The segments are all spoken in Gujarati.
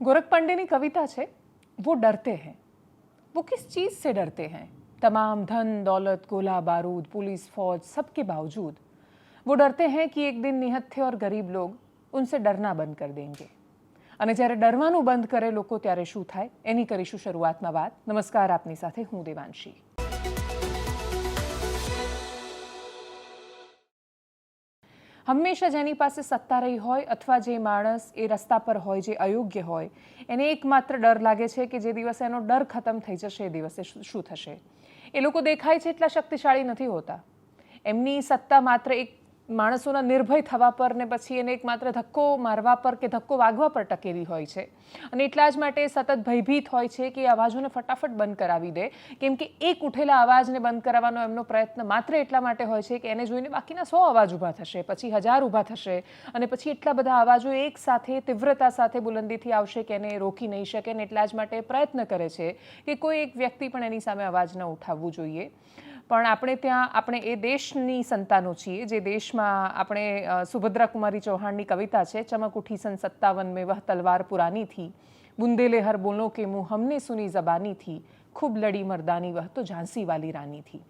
गोरख पांडे की कविता है, वो डरते हैं। वो किस चीज़ से डरते हैं? तमाम धन दौलत गोला बारूद पुलिस फौज सबके बावजूद वो डरते हैं कि एक दिन निहत्थे और गरीब लोग उनसे डरना बंद कर देंगे। અને જ્યારે ડરવાનું બંધ કરે લોકો ત્યારે શું થાય એની કરીશું શરૂઆતમાં વાત। નમસ્કાર, આપની સાથે હું દેવાંશી। હંમેશા જેની પાસે સત્તા રહી હોય અથવા જે માણસ એ રસ્તા પર હોય જે અયોગ્ય હોય એને એકમાત્ર ડર લાગે છે કે જે દિવસે એનો ડર ખતમ થઈ જશે એ દિવસે શું થશે। એ લોકો દેખાય છે એટલા શક્તિશાળી નથી હોતા। એમની સત્તા માત્ર એક માણસોના નિર્ભય થવા પર ને પછી એને એક માત્ર ધક્કો મારવા પર કે ધક્કો વાગવા પર ટકેલી હોય છે અને એટલા જ માટે સતત ભયભીત હોય છે કે અવાજોને ફટાફટ બંધ કરાવી દે, કેમ કે એક ઉઠેલા અવાજને બંધ કરાવવાનો એમનો પ્રયત્ન માત્ર એટલા માટે હોય છે કે એને જોઈને બાકીના 100 અવાજ ઊભા થશે, પછી 1000 ઊભા થશે અને પછી એટલા બધા અવાજો એક સાથે તીવ્રતા સાથે બુલંદીથી આવશે કે એને રોકી નહીં શકે ને એટલા જ માટે પ્રયત્ન કરે છે કે કોઈ એક વ્યક્તિ પણ એની સામે અવાજ ન ઉઠાવવું જોઈએ। પણ આપણે એ દેશની સંતાનો છીએ જે દેશમાં આપણે સુભદ્રા કુમારી ચૌહાણની કવિતા છે, ચમક ઉઠી સન 57 में वह तलवार पुरानी थी, बुंदेले हर बोलों के मुँह हमने सुनी जबानी थी, खूब लड़ी मर्दानी वह तो झांसी वाली रानी थी।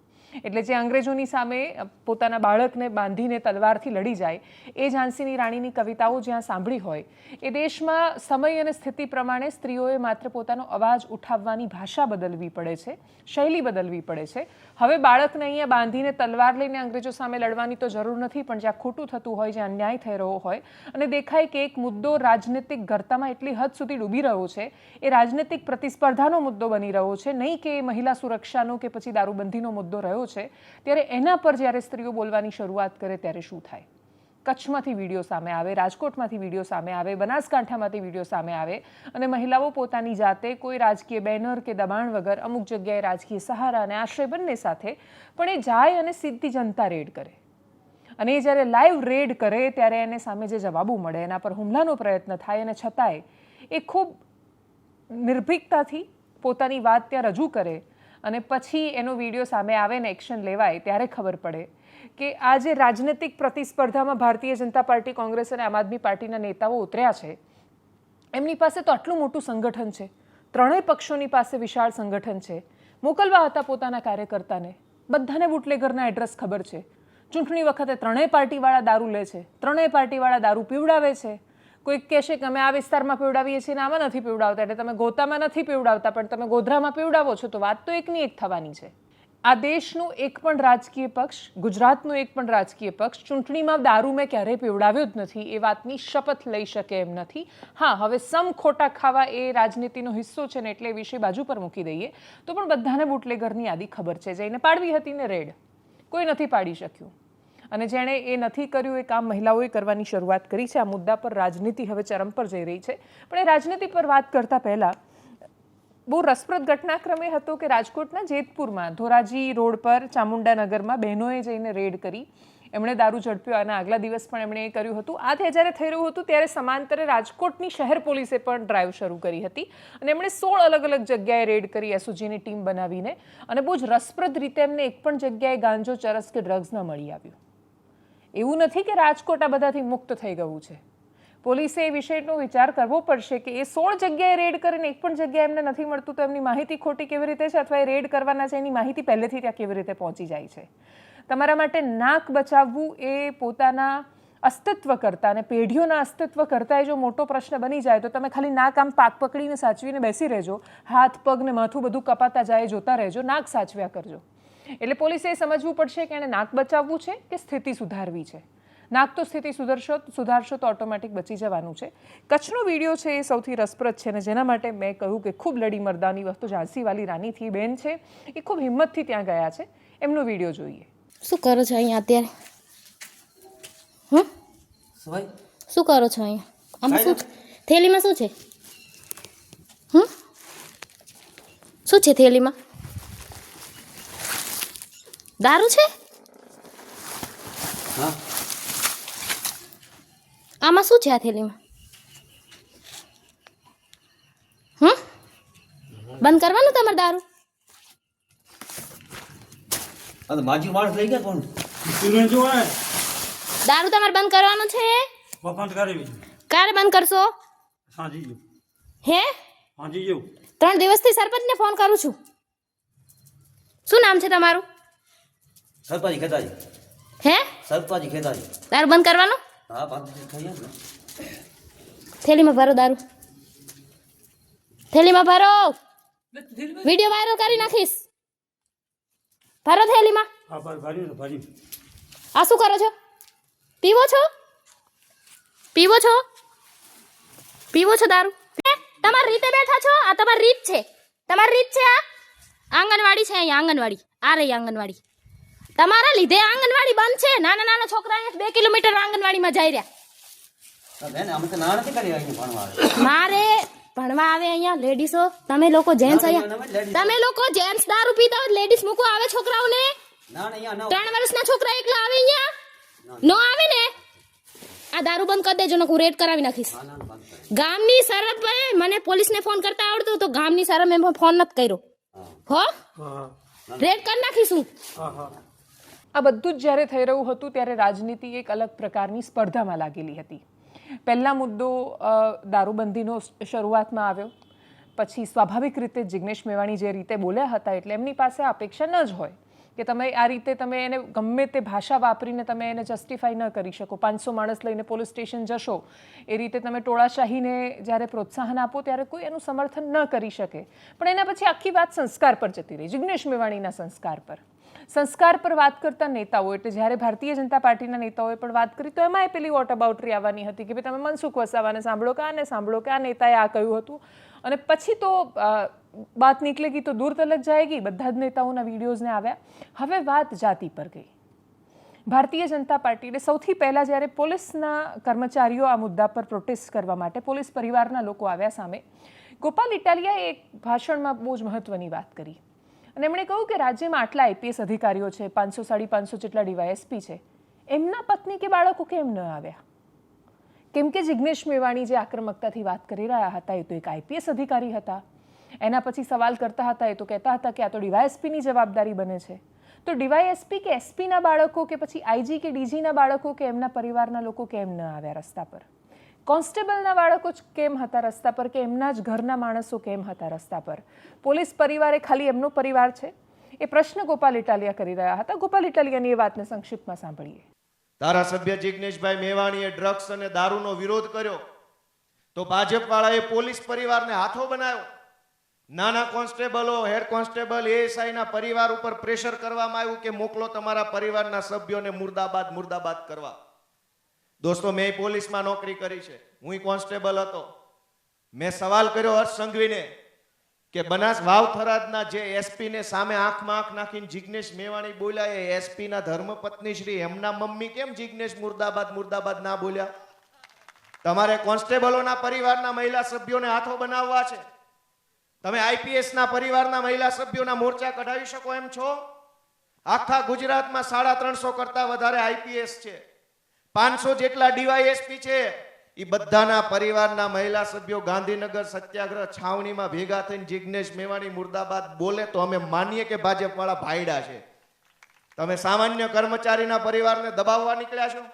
એટલે જે અંગ્રેજોની સામે પોતાના બાળકને બાંધીને તલવારથી લડી જાય એ ઝાંસીની રાણીની કવિતાઓ જ્યાં સાંભળી હોય એ દેશમાં સમય અને સ્થિતિ પ્રમાણે સ્ત્રીઓએ માત્ર પોતાનો અવાજ ઉઠાવવાની ભાષા બદલવી પડે છે, શૈલી બદલવી પડે છે। હવે બાળકને અહીંયા બાંધીને તલવાર લઈને અંગ્રેજો સામે લડવાની તો જરૂર નથી, પણ જ્યાં ખોટું થતું હોય, જ્યાં અન્યાય થઈ રહ્યો હોય અને દેખાય કે એક મુદ્દો રાજનીતિક ગર્તામાં એટલી હદ સુધી ડૂબી રહ્યો છે, એ રાજનીતિક પ્રતિસ્પર્ધાનો મુદ્દો બની રહ્યો છે, નહીં કે મહિલા સુરક્ષાનો કે પછી દારૂબંધીનો મુદ્દો રહ્યો છે, ત્યારે એના પર જ્યારે સ્ત્રીઓ બોલવાની શરૂઆત કરે ત્યારે શું થાય? કચ્છમાંથી વિડીયો સામે આવે, રાજકોટમાંથી વિડીયો સામે આવે, બનાસકાંઠામાંથી વિડીયો સામે આવે અને મહિલાઓ પોતાની જાતે કોઈ રાજકીય બેનર કે દબાણ વગર અમુક જગ્યાએ રાજકીય સહારા અને આશ્રય બંને સાથે પણ એ જાય અને સીધી જનતા રેડ કરે અને એ જ્યારે લાઈવ રેડ કરે ત્યારે એને સામે જે જવાબો મળે, એના પર હુમલાનો પ્રયત્ન થાય અને છતાંય એ ખૂબ નિર્ભીકતાથી પોતાની વાત ત્યાં રજૂ કરે અને પછી એનો વિડીયો સામે આવે ને એક્શન લેવાય ત્યારે ખબર પડે કે આ જે રાજનૈતિક પ્રતિસ્પર્ધામાં ભારતીય જનતા પાર્ટી, કોંગ્રેસ અને આમ આદમી પાર્ટીના નેતાઓ ઉતર્યા છે એમની પાસે તો આટલું મોટું સંગઠન છે, ત્રણેય પક્ષોની પાસે વિશાળ સંગઠન છે, મોકલવા હતા પોતાના કાર્યકર્તાને, બધાને બુટલેગરના એડ્રેસ ખબર છે, ચૂંટણી વખતે ત્રણેય પાર્ટીવાળા દારૂ લે છે, ત્રણેય પાર્ટીવાળા દારૂ પીવડાવે છે। કોઈક કહેશે કે અમે આ વિસ્તારમાં પીવડાવીએ છીએ ને આમાં નથી પીવડાવતા, એટલે તમે ગોતામાં નથી પીવડાવતા પણ તમે ગોધરામાં પીવડાવો છો, તો વાત તો એકની એક થવાની છે। આ દેશનું એક પણ રાજકીય પક્ષ, ગુજરાતનું એક પણ રાજકીય પક્ષ ચૂંટણીમાં દારૂ મેં ક્યારેય પીવડાવ્યો જ નથી એ વાતની શપથ લઈ શકે એમ નથી। હા, હવે સમ ખોટા ખાવા એ રાજનીતિનો હિસ્સો છે ને એટલે એ વિષય બાજુ પર મૂકી દઈએ તો પણ બધાને બુટલેગરની યાદી ખબર છે। જઈને પાડવી હતી ને રેડ, કોઈ નથી પાડી શક્યું અને જેણે એ નથી કર્યું એ કામ મહિલાઓએ કરવાની શરૂઆત કરી છે। આ મુદ્દા પર રાજનીતિ હવે ચરમ પર જઈ રહી છે, પણ એ રાજનીતિ પર વાત કરતાં પહેલાં બહુ રસપ્રદ ઘટનાક્રમ એ હતો કે રાજકોટના જેતપુરમાં ધોરાજી રોડ પર ચામુંડાનગરમાં બહેનોએ જઈને રેડ કરી, એમણે દારૂ ઝડપ્યો અને આગલા દિવસ પણ એમણે એ કર્યું હતું। આ જ્યારે થઈ રહ્યું હતું ત્યારે સમાંતરે રાજકોટની શહેર પોલીસે પણ ડ્રાઈવ શરૂ કરી હતી અને એમણે 16 અલગ અલગ જગ્યાએ રેડ કરી એસઓજીની ટીમ બનાવીને અને બહુ જ રસપ્રદ રીતે એમને એક પણ જગ્યાએ ગાંજો, ચરસ કે ડ્રગ્સ ન મળી આવ્યું। એવું નથી કે રાજકોટ આ બધાથી મુક્ત થઈ ગયું છે, પોલીસે એ વિષયનો વિચાર કરવો પડશે કે એ 16 જગ્યાએ રેડ કરીને એક પણ જગ્યાએ એમને નથી મળતું તો એમની માહિતી ખોટી કેવી રીતે છે અથવા એ રેડ કરવાના છે એની માહિતી પહેલેથી ત્યાં કેવી રીતે પહોંચી જાય છે। તમારા માટે નાક બચાવવું એ પોતાના અસ્તિત્વ કરતાં અને પેઢીઓના અસ્તિત્વ કરતાં જો મોટો પ્રશ્ન બની જાય તો તમે ખાલી નાક આમ પાક પકડીને સાચવીને બેસી રહેજો, હાથ પગ ને માથું બધું કપાતા જાય જોતા રહેજો, નાક સાચવ્યા કરજો। એટલે પોલીસે એ સમજવું પડશે કે એને નાક બચાવવું છે કે સ્થિતિ સુધારવી છે। નાક તો સ્થિતિ સુધારશો તો ઓટોમેટિક બચી જવાનું છે। કચ્છનો વિડીયો છે એ સૌથી રસપ્રદ છે ને જેના માટે મેં કહ્યું કે ખૂબ લડી મર્દાની વસ્તુ ઝાંસી વાલી રાનીથી બેન છે એ ખૂબ હિંમતથી ત્યાં ગયા છે, એમનો વિડીયો જોઈએ। શું કરો છો અહીંયા અત્યારે? શું કરો છો અહીંયા? આમાં શું થેલીમાં શું છે? શું છે થેલીમાં? દારૂ છે? હા, આમાં શું છે આ થેલીમાં? બંધ કરવાનું તમારે દારૂ? આ તો માજી માણસ લઈ ગયા કોણ? દારૂ તમારે બંધ કરવાનું છે? બંધ કરી ક્યારે બંધ કરશો? સાંજી હે હાજી જેવું 3 દિવસથી સરપંચને ફોન કરું છું. શું નામ છે તમારું? સરપાજી ખેતાજી હે સરપાજી ખેતાજી દારૂ બંધ કરવાનો? હા પાંચ થઈ ગયા ને થેલીમાં ભરો દારૂ. થેલીમાં ભરો. વિડિયો વાયરલ કરી નાખીશ. ભરો થેલીમાં. હા ભાર્યું ને ભાર્યું. આ શું કરો છો? પીવો છો? પીવો છો? પીવો છો દારૂ? તમારી રીતે બેઠા છો? આ તમારી રીત છે. તમારી રીત છે આ? આંગણવાડી છે અહીંયા આંગણવાડી. આ રહી આંગણવાડી. તમારા લીધે આંગણવાડી બંધ છે. નાના નાના છોકરા 2 કિલોમીટર આંગણવાડીમાં જઈ રહ્યા. બેન અમે તો ના નથી કરી અહીંયા ભણવા આવે. મારે ભણવા આવે અહીંયા લેડીઝો. તમે લોકો જેન્ટ્સ અહીંયા. તમે લોકો જેન્ટ્સ દારૂ પીતા હોય લેડીઝ મૂકો આવે છોકરાઓને. ના અહીંયા ના 3 વર્ષના છોકરા એકલા આવે અહીંયા. નો આવે ને આ દારૂ બંધ કરી દેજો. હું રેડ કરાવી નાખીશ. ગામની સરપંચે મને પોલીસને ફોન કરતા આવડતું તો ગામની સરપંચે ફોન નથી કર્યો. હો હા રેડ કરી નાખીશું. હા હા આ બધું જ જ્યારે થઈ રહ્યું હતું ત્યારે રાજનીતિ એક અલગ પ્રકારની સ્પર્ધામાં લાગેલી હતી. પહેલા મુદ્દો દારૂબંધીનો શરૂઆતમાં આવ્યો. પછી સ્વાભાવિક રીતે જિગ્નેશ મેવાણી જે રીતે બોલ્યા હતા એટલે એમની પાસે અપેક્ષા ન જ હોય કે તમે આ રીતે તમે એને ગમે તે ભાષા વાપરીને તમે એને જસ્ટિફાઈ ન કરી શકો. 500 માણસ લઈને પોલીસ સ્ટેશન જશો એ રીતે તમે ટોળાશાહીને જ્યારે પ્રોત્સાહન આપો ત્યારે કોઈ એનું સમર્થન ન કરી શકે. પણ એના પછી આખી વાત સંસ્કાર પર જતી રહી. જિગ્નેશ મેવાણીના સંસ્કાર પર વાત કરતા નેતાઓ એટલે જ્યારે ભારતીય જનતા પાર્ટીના નેતાઓએ પણ વાત કરી તો એમાં પેલી વોટ અબાઉટરી આવવાની હતી કે ભાઈ તમે મનસુખ વસાવાને સાંભળો કે આને સાંભળો કે આ નેતાએ આ કહ્યું હતું. અને પછી તો बात निकलेगी तो दूर तलक जाएगी. બધા જ નેતાઓના વિડીયોઝને આવ્યા. હવે વાત જાતિ પર ગઈ. ભારતીય જનતા પાર્ટીને સૌથી પહેલાં જ્યારે પોલીસના કર્મચારીઓ આ મુદ્દા પર પ્રોટેસ્ટ કરવા માટે પોલીસ પરિવારના લોકો આવ્યા સામે, ગોપાલ ઇટાલિયાએ એક ભાષણમાં બહુ જ મહત્વની વાત કરી અને એમણે કહ્યું કે રાજ્યમાં આટલા આઈપીએસ અધિકારીઓ છે, 500-550 જેટલા ડીવાયએસપી છે, એમના પત્ની કે બાળકો કેમ ન આવ્યા? કેમ કે જિગ્નેશ મેવાણી જે આક્રમકતાથી વાત કરી રહ્યા હતા એ તો એક આઈપીએસ અધિકારી હતા. એના પછી સવાલ કરતા હતા એ તો કહેતા હતા કે આ તો ડીવાયએસપીની જવાબદારી બને છે. તો ડીવાયએસપી કે એસપીના બાળકો કે પછી આઈજી કે ડીજીના બાળકો કે એમના પરિવારના લોકો કેમ ન આવ્યા રસ્તા પર? કોન્સ્ટેબલના બાળકો જ કેમ હતા રસ્તા પર કે એમના જ ઘરના માણસો કેમ હતા રસ્તા પર? પોલીસ પરિવારે ખાલી એમનો પરિવાર છે? એ પ્રશ્ન ગોપાલ ઇટાલિયા કરી રહ્યા હતા. ગોપાલ ઇટાલિયાની એ વાતને સંક્ષિપ્તમાં સાંભળીએ. ધારાસભ્ય જિગ્નેશભાઈ મેવાણીએ ડ્રગ્સ અને દારૂનો વિરોધ કર્યો તો ભાજપ વાળાએ પોલીસ પરિવારને હાથો બનાવ્યો. નાના કોન્સ્ટેબલો, હેડ કોન્સ્ટેબલ, એએસઆઈ ના પરિવાર ઉપર પ્રેશર કરવામાં આવ્યું કે મોકલો તમારા પરિવારના સભ્યોને મુર્દાબાદ મુર્દાબાદ કરવા. દોસ્તો, મેં પોલીસમાં નોકરી કરી છે, હું કોન્સ્ટેબલ હતો. મેં સવાલ કર્યો હર્ષ સંઘવીને કે બનાસ વાવથરાદના જે એસપી ને સામે આંખમાં આંખ નાખીને જિગ્નેશ મેવાણી બોલ્યા એ એસપી ના ધર્મપત્ની શ્રી એમના મમ્મી કેમ જિગ્નેશ મુર્દાબાદ મુર્દાબાદ ના બોલ્યા? તમારે કોન્સ્ટેબલોના પરિવારના મહિલા સભ્યોને હાથો બનાવવા છે. તમે આઈપીએસ ના પરિવારના મહિલા સભ્યોના મોરચા કઢાવી શકો એમ છો? આખા ગુજરાતમાં 350 કરતા વધારે આઈપીએસ છે, 500 જેટલા ડીવાયએસપી છે. એ બધાના પરિવારના મહિલા સભ્યો ગાંધીનગર સત્યાગ્રહ છાવણીમાં ભેગા થઈને જિગ્નેશ મેવાણી મુર્દાબાદ બોલે તો અમે માનીએ કે ભાજપ વાળા ભાઈડા છે. તમે સામાન્ય કર્મચારીના પરિવારને દબાવવા નીકળ્યા છો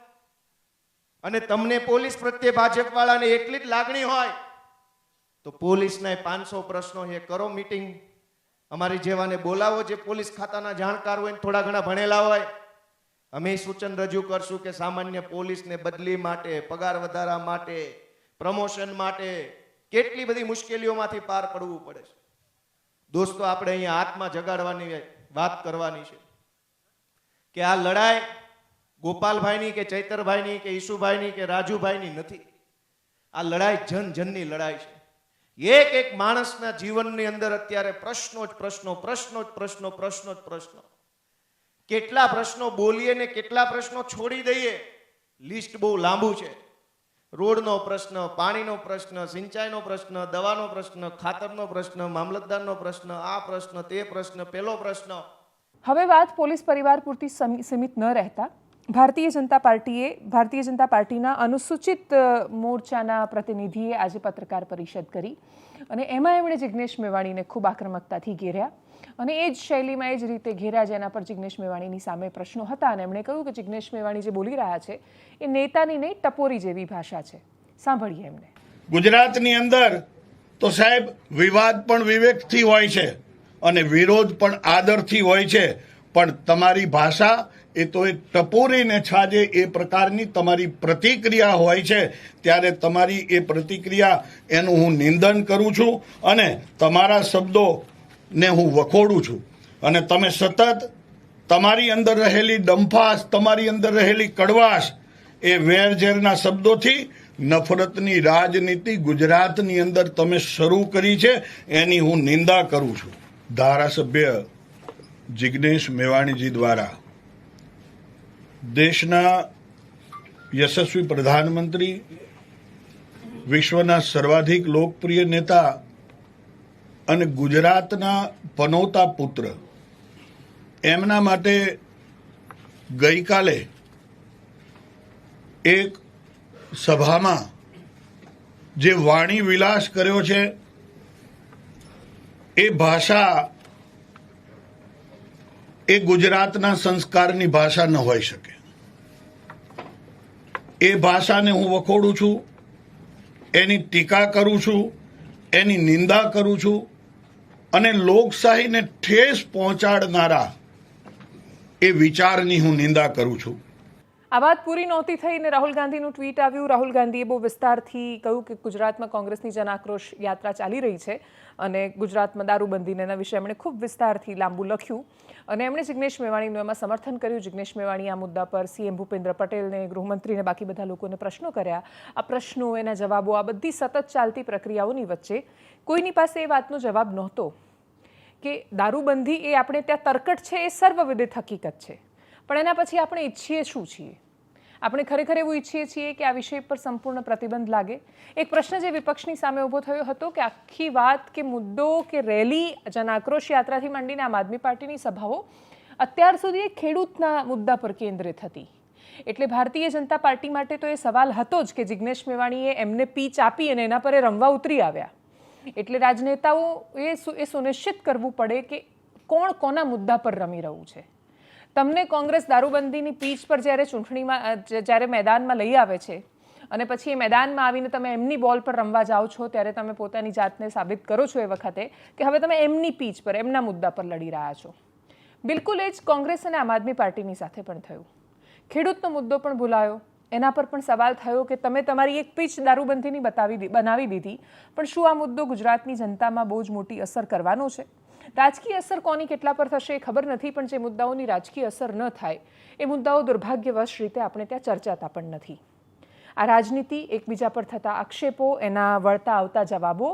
અને તમને પોલીસ પ્રત્યે ભાજપ વાળાને એટલી જ લાગણી હોય તો પોલીસના 500 પ્રશ્નો છે, કરો મીટિંગ. અમારી જેવાને બોલાવો જે પોલીસ ખાતાના જાણકાર હોય, થોડા ઘણા ભણેલા હોય. અમે સૂચન રજૂ કરશું કે સામાન્ય પોલીસને બદલી માટે, પગાર વધારા માટે, પ્રમોશન માટે કેટલી બધી મુશ્કેલીઓમાંથી પાર પડવું પડે છે. દોસ્તો, આપણે અહીંયા આત્મા જગાડવાની વાત કરવાની છે કે આ લડાઈ ગોપાલભાઈની કે ચૈતરભાઈની કે ઈશુભાઈની કે રાજુભાઈની નથી. આ લડાઈ જનજનની લડાઈ છે. એક એક માણસના જીવનની અંદર અત્યારે પ્રશ્નો જ પ્રશ્નો, પ્રશ્નો જ પ્રશ્નો, પ્રશ્નો જ પ્રશ્નો. કેટલા પ્રશ્નો બોલીએ ને કેટલા પ્રશ્નો છોડી દઈએ, લિસ્ટ બહુ લાંબુ છે. રોડનો પ્રશ્ન, પાણીનો પ્રશ્ન, સિંચાઈનો પ્રશ્ન, દવાનો પ્રશ્ન, ખાતરનો પ્રશ્ન, મામલતદારનો પ્રશ્ન, આ પ્રશ્ન, તે પ્રશ્ન, પેલો પ્રશ્ન. હવે વાત પોલીસ પરિવાર પૂરતી સીમિત ન રહેતા ભારતીય જનતા પાર્ટીના અનુસૂચિત મોરચાના પ્રતિનિધિએ આજે પત્રકાર પરિષદ કરી અને એમાં એમણે જિગ્નેશ મેવાણીને ખૂબ આક્રમકતાથી ઘેર્યા અને એ જ શૈલીમાં, એ જ રીતે ઘેર્યા જેના પર જિગ્નેશ મેવાણીની સામે પ્રશ્નો હતા અને એમણે કહ્યું કે જિગ્નેશ મેવાણી જે બોલી રહ્યા છે એ નેતાની નહીં ટપોરી જેવી ભાષા છે. સાંભળીએ એમને. ગુજરાતની અંદર તો સાહેબ વિવાદ પણ વિવેકથી હોય છે અને વિરોધ પણ આદરથી હોય છે, પણ તમારી ભાષા એ તો એક ટપોરીને છાજે એ પ્રકારની તમારી પ્રતિક્રિયા હોય છે, ત્યારે તમારી એ પ્રતિક્રિયા એનું હું નિંદન કરું છું અને તમારા શબ્દોને હું વખોડું છું. અને તમે સતત તમારી અંદર રહેલી ડંફાસ, તમારી અંદર રહેલી કડવાશ, એ વેરઝેરના શબ્દોથી નફરતની રાજનીતિ ગુજરાતની અંદર તમે શરૂ કરી છે, એની હું નિંદા કરું છું. ધારાસભ્ય જિગ્નેશ મેવાણીજી દ્વારા દેશના યશસ્વી પ્રધાનમંત્રી, વિશ્વના સર્વાધિક લોકપ્રિય નેતા અને ગુજરાતના પનોતા પુત્ર, એમના માટે ગઈકાલે એક સભામાં જે વાણી વિલાસ કર્યો છે, એ ભાષા એ ગુજરાતના સંસ્કારની ભાષા ન હોઈ શકે. એ ભાષાને હું વખોડું છું, એની ટીકા કરું છું, એની નિંદા કરું છું અને લોકશાહીને ઠેસ પહોંચાડનારા એ વિચારની હું નિંદા કરું છું. આ વાત પૂરી નહોતી થઈ ને રાહુલ ગાંધીનું ટ્વીટ આવ્યું. રાહુલ ગાંધીએ બહુ વિસ્તારથી કહ્યું કે ગુજરાતમાં કોંગ્રેસની જન આક્રોશ યાત્રા ચાલી રહી છે અને ગુજરાતમાં દારૂબંધીને એના વિશે એમણે ખૂબ વિસ્તારથી લાંબુ લખ્યું અને એમણે જિગ્નેશ મેવાણીનું એમાં સમર્થન કર્યું. જિગ્નેશ મેવાણી આ મુદ્દા પર સીએમ ભૂપેન્દ્ર પટેલને, ગૃહમંત્રીને, બાકી બધા લોકોને પ્રશ્નો કર્યા. આ પ્રશ્નો, એના જવાબો, આ બધી સતત ચાલતી પ્રક્રિયાઓની વચ્ચે કોઈની પાસે એ વાતનો જવાબ નહોતો કે દારૂબંધી એ આપણે ત્યાં તરકટ છે, એ સર્વવિદિત હકીકત છે, પણ એના પછી આપણે ઈચ્છીએ શું છીએ? આપણે ખરેખર એવું ઈચ્છીએ છીએ કે આ વિષય પર સંપૂર્ણ પ્રતિબંધ લાગે? એક પ્રશ્ન જે વિપક્ષની સામે ઊભો થયો હતો કે આખી વાત કે મુદ્દો કે રેલી, જન આક્રોશ યાત્રાથી માંડીને આમ આદમી પાર્ટીની સભાઓ અત્યાર સુધી ખેડૂતના મુદ્દા પર કેન્દ્રિત હતી. એટલે ભારતીય જનતા પાર્ટી માટે તો એ સવાલ હતો જ કે જિગ્નેશ મેવાણીએ એમને પીચ આપી અને એના પર એ રમવા ઉતરી આવ્યા. એટલે રાજનેતાઓએ એ સુનિશ્ચિત કરવું પડે કે કોણ કોના મુદ્દા પર રમી રહ્યું છે. તમને કોંગ્રેસ દારૂબંધીની પીચ પર જ્યારે ચૂંટણીમાં, જ્યારે મેદાનમાં લઈ આવે છે અને પછી એ મેદાનમાં આવીને તમે એમની બોલ પર રમવા જાઓ છો, ત્યારે તમે પોતાની જાતને સાબિત કરો છો એ વખતે કે હવે તમે એમની પીચ પર, એમના મુદ્દા પર લડી રહ્યા છો. બિલકુલ એ જ કોંગ્રેસ અને આમ આદમી પાર્ટીની સાથે પણ થયું. ખેડૂતનો મુદ્દો પણ ભૂલાયો. એના પર પણ સવાલ થયો કે તમે તમારી એક પીચ દારૂબંધીની બનાવી દીધી, પણ શું આ મુદ્દો ગુજરાતની જનતામાં બહુ જ મોટી અસર કરવાનો છે? રાજકીય અસર કોની કેટલા પર થશે એ ખબર નથી, પણ જે મુદ્દાઓની રાજકીય અસર ન થાય એ મુદ્દાઓ દુર્ભાગ્યવશ રીતે આપણે ત્યાં ચર્ચાતા પણ નથી. આ રાજનીતિ, એકબીજા પર થતા આક્ષેપો, એના વળતા આવતા જવાબો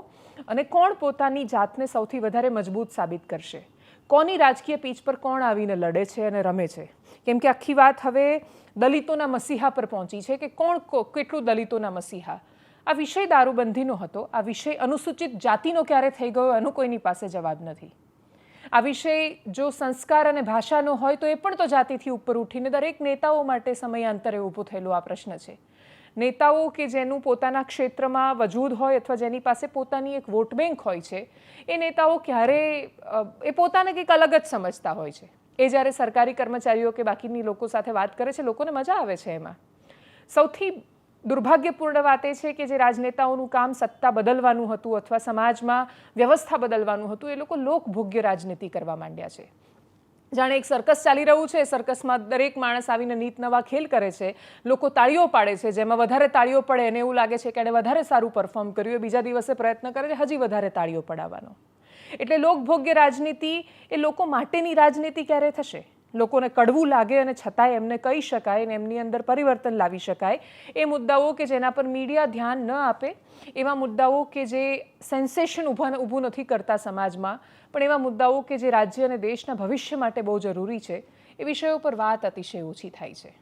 અને કોણ પોતાની જાતને સૌથી વધારે મજબૂત સાબિત કરશે, કોની રાજકીય પીચ પર કોણ આવીને લડે છે અને રમે છે. કેમ કે આખી વાત હવે દલિતોના મસીહા પર પહોંચી છે કે કોણ કેટલું દલિતોના મસીહા. આ વિષય દારૂબંધીનો હતો. આ વિષય અનુસૂચિત જાતિનો ક્યારે થઈ ગયો એનો કોઈની પાસે જવાબ નથી. આ વિષય જો સંસ્કાર અને ભાષાનો હોય તો એ પણ તો જાતિથી ઉપર ઉઠીને દરેક નેતાઓ માટે સમયાંતરે ઊભો થયેલો આ પ્રશ્ન છે. નેતાઓ કે જેનું પોતાના ક્ષેત્રમાં વજૂદ હોય અથવા જેની પાસે પોતાની એક વોટ બેંક હોય છે, એ નેતાઓ ક્યારે એ પોતાને કંઈક અલગ જ સમજતા હોય છે. એ જ્યારે સરકારી કર્મચારીઓ કે બાકીની લોકો સાથે વાત કરે છે, લોકોને મજા આવે છે એમાં. સૌથી દુર્ભાગ્યપૂર્ણ વાત એ છે કે જે રાજનેતાઓનું કામ સત્તા બદલવાનું હતું અથવા સમાજમાં વ્યવસ્થા બદલવાનું હતું, એ લોકો લોકભોગ્ય રાજનીતિ કરવા માંડ્યા છે. જાણે એક સર્કસ ચાલી રહ્યું છે, સર્કસમાં દરેક માણસ આવીને નીત નવા ખેલ કરે છે, લોકો તાળીઓ પાડે છે, જેમાં વધારે તાળીઓ પડે એને એવું લાગે છે કે એણે વધારે સારું પરફોર્મ કર્યું, એ બીજા દિવસે પ્રયત્ન કરે છે હજી વધારે તાળીઓ પડાવવાનો. એટલે લોકભોગ્ય રાજનીતિ એ લોકો માટેની રાજનીતિ ક્યારે થશે? લોકોને કડવું લાગે અને છતાંય એમને કહી શકાય અને એમની અંદર પરિવર્તન લાવી શકાય એ મુદ્દાઓ કે જેના પર મીડિયા ધ્યાન ન આપે, એવા મુદ્દાઓ કે જે સેન્સેશન ઊભું નથી કરતા સમાજમાં, પણ એવા મુદ્દાઓ કે જે રાજ્ય અને દેશના ભવિષ્ય માટે બહુ જરૂરી છે, એ વિષયો પર વાત અતિશય ઓછી થાય છે.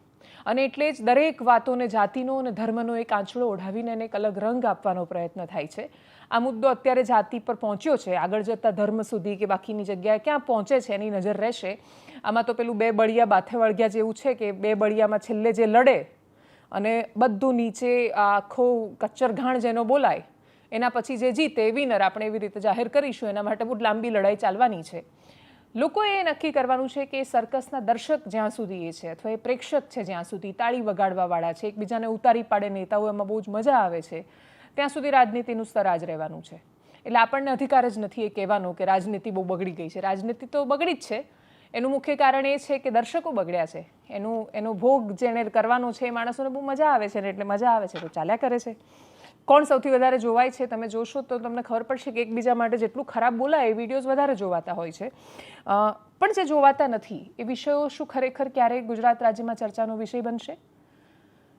અને એટલે જ દરેક વાતોને જાતિનો અને ધર્મનો એક આંચળો ઓઢાવીને એને એક અલગ રંગ આપવાનો પ્રયત્ન થાય છે. આ મુદ્દો અત્યારે જાતિ પર પહોંચ્યો છે, આગળ જતાં ધર્મ સુધી કે બાકીની જગ્યાએ ક્યાં પહોંચે છે એની નજર રહેશે. આમાં તો પેલું બે બળિયા બાથે વળગ્યા જેવું છે કે બે બળિયામાં છેલ્લે જે લડે અને બધું નીચે આખો કચ્ચર ઘાણ જેનો બોલાય એના પછી જે જીતે એ વિનર આપણે એવી રીતે જાહેર કરીશું. એના માટે બહુ લાંબી લડાઈ ચાલવાની છે. લોકોએ એ નક્કી કરવાનું છે કે સર્કસના દર્શક જ્યાં સુધી એ છે અથવા એ પ્રેક્ષક છે જ્યાં સુધી તાળી વગાડવાવાળા છે, એકબીજાને ઉતારી પાડે નેતાઓ, એમાં બહુ જ મજા આવે છે, ત્યાં સુધી રાજનીતિનું સ્તર આ જ રહેવાનું છે. એટલે આપણને અધિકાર જ નથી એ કહેવાનો કે રાજનીતિ બહુ બગડી ગઈ છે. રાજનીતિ તો બગડી જ છે. એનું મુખ્ય કારણ એ છે કે દર્શકો બગડ્યા છે. એનો ભોગ જેને કરવાનો છે એ માણસોને બહુ મજા આવે છે ને એટલે મજા આવે છે તો ચાલ્યા કરે છે. કોણ સૌથી વધારે જોવાય છે તમે જોશો તો તમને ખબર પડશે કે એકબીજા માટે જેટલું ખરાબ બોલાય એ વિડીયોઝ વધારે જોવાતા હોય છે. પણ જે જોવાતા નથી એ વિષયો શું ખરેખર ક્યારેય ગુજરાત રાજ્યમાં ચર્ચાનો વિષય બનશે?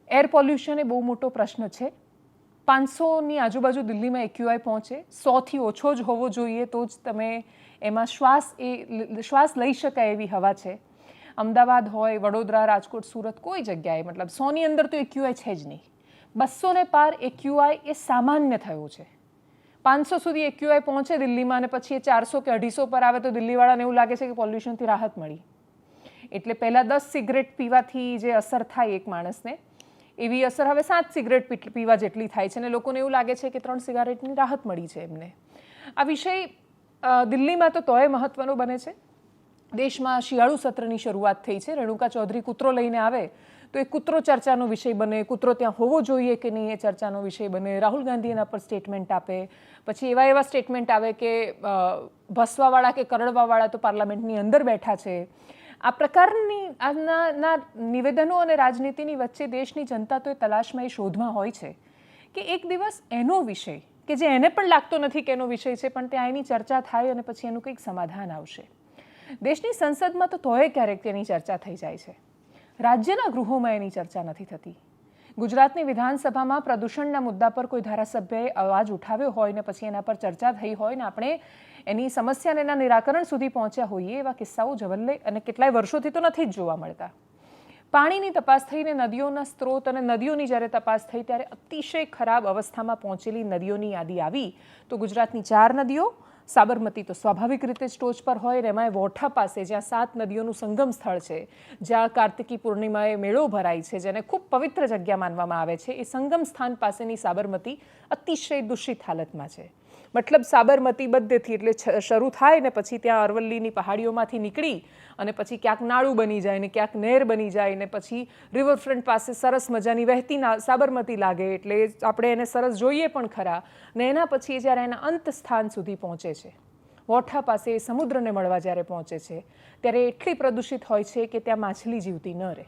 એર પોલ્યુશન એ બહુ મોટો પ્રશ્ન છે. 500ની આજુબાજુ દિલ્હીમાં એક્યુઆઈ પહોંચે, 100થી ઓછો જ હોવો જોઈએ તો જ તમે એમાં શ્વાસ લઈ શકાય એવી હવા છે. અમદાવાદ હોય, વડોદરા, રાજકોટ, સુરત, કોઈ જગ્યાએ મતલબ 100ની અંદર તો એક્યુઆઈ છે જ નહીં. 200ને પાર એક્યુઆઈ એ સામાન્ય થયું છે. 500 સુધી એક્યુઆઈ પહોંચે દિલ્હીમાં અને પછી એ 400 કે 250 પર આવે તો દિલ્હીવાળાને એવું લાગે છે કે પોલ્યુશનથી રાહત મળી. એટલે પહેલાં 10 સિગરેટ પીવાથી જે અસર થાય એક માણસને એવી અસર હવે 7 સિગરેટ પીવા જેટલી થાય છે અને લોકોને એવું લાગે છે કે 3 સિગારેટની રાહત મળી છે એમને. આ વિષય દિલ્હીમાં તો તોય મહત્વનો બને છે. દેશમાં શિયાળુ સત્રની શરૂઆત થઈ છે. રેણુકા ચૌધરી કૂતરો લઈને આવે તો એ કૂતરો ચર્ચાનો વિષય બને. કૂતરો ત્યાં હોવો જોઈએ કે નહીં એ ચર્ચાનો વિષય બને. રાહુલ ગાંધી એના પર સ્ટેટમેન્ટ આપે. પછી એવા સ્ટેટમેન્ટ આવે કે ભસવાવાળા કે કરડવાવાળા તો પાર્લામેન્ટની અંદર બેઠા છે. આ પ્રકારની આના નિવેદનો અને રાજનીતિની વચ્ચે દેશની જનતા તો એ તલાશમાં એ શોધમાં હોય છે કે એક દિવસ એનો વિષય કે જે એને પણ લાગતો નથી કે એનો વિષય છે પણ ત્યાં એની ચર્ચા થાય અને પછી એનું કંઈક સમાધાન આવશે. દેશની સંસદમાં તો તોય ક્યારેક તેની ચર્ચા થઈ જાય છે. રાજ્યના ગૃહોમાં એની ચર્ચા નથી થતી. ગુજરાતની વિધાનસભામાં પ્રદૂષણના મુદ્દા પર કોઈ ધારાસભ્યએ અવાજ ઉઠાવ્યો હોય ને પછી એના પર ચર્ચા થઈ હોય ને આપણે એની સમસ્યાને એના નિરાકરણ સુધી પહોંચ્યા હોઈએ એવા કિસ્સાઓ જવલ્લે અને કેટલાય વર્ષોથી તો નથી જ જોવા મળતા. પાણીની તપાસ થઈને નદીઓના સ્ત્રોત અને નદીઓની જ્યારે તપાસ થઈ ત્યારે અતિશય ખરાબ અવસ્થામાં પહોંચેલી નદીઓની યાદી આવી તો ગુજરાતની 4 નદીઓ, સાબરમતી તો સ્વાભાવિક રીતે જ ટોચ પર હોય ને એમાં વોઠા પાસે જ્યાં 7 નદીઓનું સંગમ સ્થળ છે, જ્યાં કાર્તિકી પૂર્ણિમાએ મેળો ભરાય છે, જેને ખૂબ પવિત્ર જગ્યા માનવામાં આવે છે, એ સંગમ સ્થાન પાસેની સાબરમતી અતિશય દૂષિત હાલતમાં છે. મતલબ સાબરમતી બધેથી એટલે શરૂ થાય ને પછી ત્યાં અરવલ્લીની પહાડીઓમાંથી નીકળી અને પછી ક્યાંક નાળું બની જાય ને ક્યાંક નહેર બની જાય ને પછી રિવરફ્રન્ટ પાસે સરસ મજાની વહેતી સાબરમતી લાગે એટલે આપણે એને સરસ જોઈએ પણ ખરા ને એના પછી જ્યારે એના અંત સ્થાન સુધી પહોંચે છે, વોઠા પાસે સમુદ્રને મળવા જ્યારે પહોંચે છે ત્યારે એટલી પ્રદૂષિત હોય છે કે ત્યાં માછલી જીવતી ન રહે.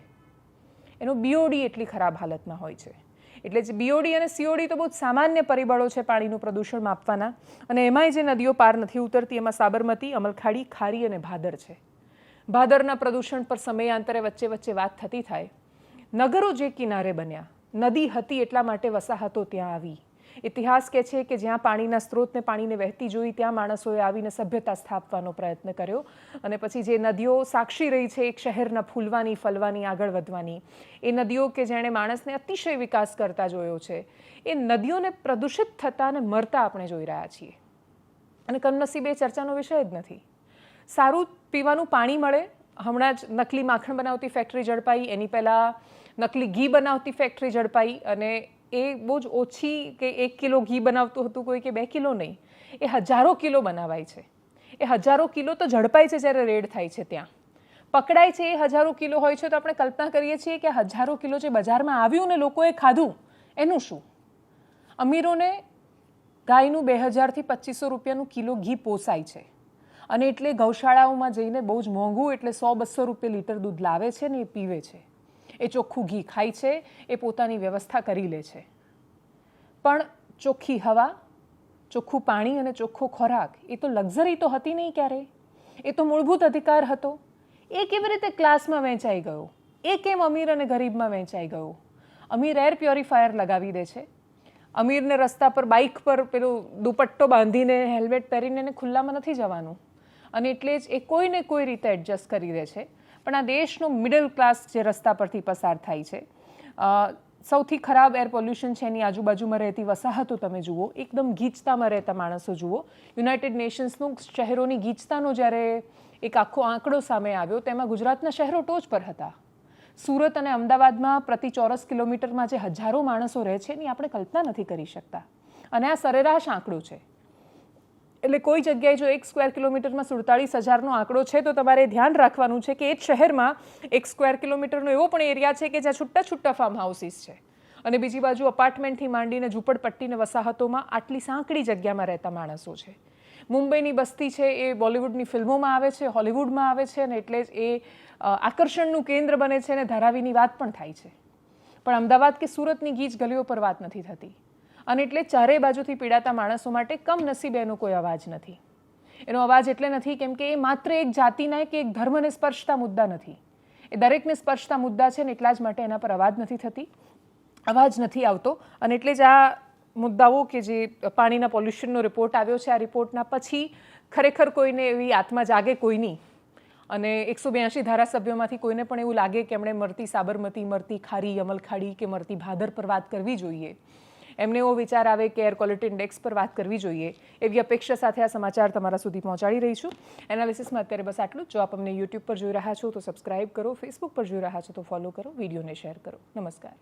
એનો બીઓડી એટલી ખરાબ હાલતમાં હોય છે. એટલે જે બીઓડી અને સીઓડી તો બહુ જ સામાન્ય પરિબળો છે પાણીનું પ્રદૂષણ માપવાના અને એમાંય જે નદીઓ પાર નથી ઉતરતી એમાં સાબરમતી, અમલખાડી, ખારી અને ભાદર છે. ભાદરના પ્રદૂષણ પર સમયાંતરે વચ્ચે વાત થતી થાય. નગરો જે કિનારે બન્યા, નદી હતી એટલા માટે વસાહતો ત્યાં આવી. ઇતિહાસ કહે છે કે જ્યાં પાણીના સ્ત્રોતને પાણીને વહેતી જોઈ ત્યાં માણસોએ આવીને સભ્યતા સ્થાપવાનો પ્રયત્ન કર્યો અને પછી જે નદીઓ સાક્ષી રહી છે એક શહેરના ફૂલવાની, ફલવાની, આગળ વધવાની, એ નદીઓ કે જેણે માણસને અતિશય વિકાસ કરતા જોયો છે, એ નદીઓને પ્રદૂષિત થતા અને મરતા આપણે જોઈ રહ્યા છીએ. અને કમનસીબે ચર્ચાનો વિષય જ નથી. સારું પીવાનું પાણી મળે. હમણાં જ નકલી માખણ બનાવતી ફેક્ટરી ઝડપાઈ, એની પહેલાં નકલી ઘી બનાવતી ફેક્ટરી ઝડપાઈ અને એ બહુ જ ઓછી કે 1 કિલો ઘી બનાવતું હતું કોઈ કે 2 કિલો નહીં, એ હજારો કિલો બનાવાય છે. એ હજારો કિલો તો ઝડપાય છે જ્યારે રેડ થાય છે ત્યાં પકડાય છે. એ હજારો કિલો હોય છે તો આપણે કલ્પના કરીએ છીએ કે હજારો કિલો જે બજારમાં આવ્યું ને લોકોએ ખાધું એનું શું? અમીરોને ગાયનું 2000 થી 2500 રૂપિયાનું કિલો ઘી પોસાય છે અને એટલે ગૌશાળાઓમાં જઈને બહુ જ મોંઘું એટલે 100-200 રૂપિયા લીટર દૂધ લાવે છે ને એ પીવે છે. એ ચોખ્ખું ઘી ખાય છે, એ પોતાની વ્યવસ્થા કરી લે છે. પણ ચોખ્ખી હવા, ચોખ્ખું પાણી અને ચોખ્ખો ખોરાક એ તો લક્ઝરી તો હતી નહીં ક્યારેય. એ તો મૂળભૂત અધિકાર હતો. એ કેવી રીતે ક્લાસમાં વહેંચાઈ ગયો? એ કેમ અમીર અને ગરીબમાં વહેંચાઈ ગયો? અમીર એર પ્યોરિફાયર લગાવી દે છે. અમીરને રસ્તા પર બાઇક પર પેલો દુપટ્ટો બાંધીને હેલ્મેટ પહેરીને એને ખુલ્લામાં નથી જવાનું અને એટલે જ એ કોઈને કોઈ રીતે એડજસ્ટ કરી દે છે. પણ આ દેશનો મિડલ ક્લાસ જે રસ્તા પરથી પસાર થાય છે, સૌથી ખરાબ એર પોલ્યુશન છે એની આજુબાજુમાં રહેતી વસાહતો તમે જુઓ, એકદમ ગીચતામાં રહેતા માણસો જુઓ. યુનાઇટેડ નેશન્સનું શહેરોની ગીચતાનો જ્યારે એક આખો આંકડો સામે આવ્યો તેમાં ગુજરાતના શહેરો ટોચ પર હતા. સુરત અને અમદાવાદમાં પ્રતિ ચોરસ કિલોમીટરમાં જે હજારો માણસો રહે છે એની આપણે કલ્પના નથી કરી શકતા અને આ સરેરાશ આંકડો છે. એટલે કોઈ જગ્યાએ જો 1 સ્ક્વેર કિલોમીટરમાં 47,000નો આંકડો છે તો તમારે ધ્યાન રાખવાનું છે કે એ જ શહેરમાં 1 સ્ક્વેર કિલોમીટરનો એવો પણ એરિયા છે કે જ્યાં છૂટા ફાર્મ હાઉસીસ છે અને બીજી બાજુ અપાર્ટમેન્ટથી માંડીને ઝૂંપડપટ્ટીને વસાહતોમાં આટલી સાંકડી જગ્યામાં રહેતા માણસો છે. મુંબઈની બસ્તી છે એ બોલિવૂડની ફિલ્મોમાં આવે છે, હોલિવૂડમાં આવે છે, અને એટલે જ એ આકર્ષણનું કેન્દ્ર બને છે અને ધારાવીની વાત પણ થાય છે. પણ અમદાવાદ કે સુરતની ગીચ ગલીઓ પર વાત નથી થતી, અને એટલે ચારેય બાજુથી પીડાતા માણસો માટે કમનસીબે એનો કોઈ અવાજ નથી. એનો અવાજ એટલે નથી કેમ કે એ માત્ર એક જાતિના કે એક ધર્મને સ્પર્શતા મુદ્દા નથી, એ દરેકને સ્પર્શતા મુદ્દા છે ને એટલા જ માટે એના પર અવાજ નથી આવતો. અને એટલે જ આ મુદ્દાઓ કે જે પાણીના પોલ્યુશનનો રિપોર્ટ આવ્યો છે, આ રિપોર્ટના પછી ખરેખર કોઈને એવી આત્મા જાગે કોઈની, અને 182 ધારાસભ્યોમાંથી કોઈને પણ એવું લાગે કે એમણે મરતી સાબરમતી, મરતી ખારી અમલખાડી કે મરતી ભાદર પર વાત કરવી જોઈએ, એમને એવો વિચાર આવે કે એર ક્વોલિટી ઇન્ડેક્સ પર વાત કરવી જોઈએ, એવી અપેક્ષા સાથે આ સમાચાર તમારા સુધી પહોંચાડી રહી છું. એનાલિસિસમાં અત્યારે બસ આટલું જ. જો આપ અમને યુટ્યુબ પર જોઈ રહ્યા છો તો સબસ્ક્રાઇબ કરો, ફેસબુક પર જોઈ રહ્યા છો તો ફોલો કરો, વિડીયોને શેર કરો. નમસ્કાર.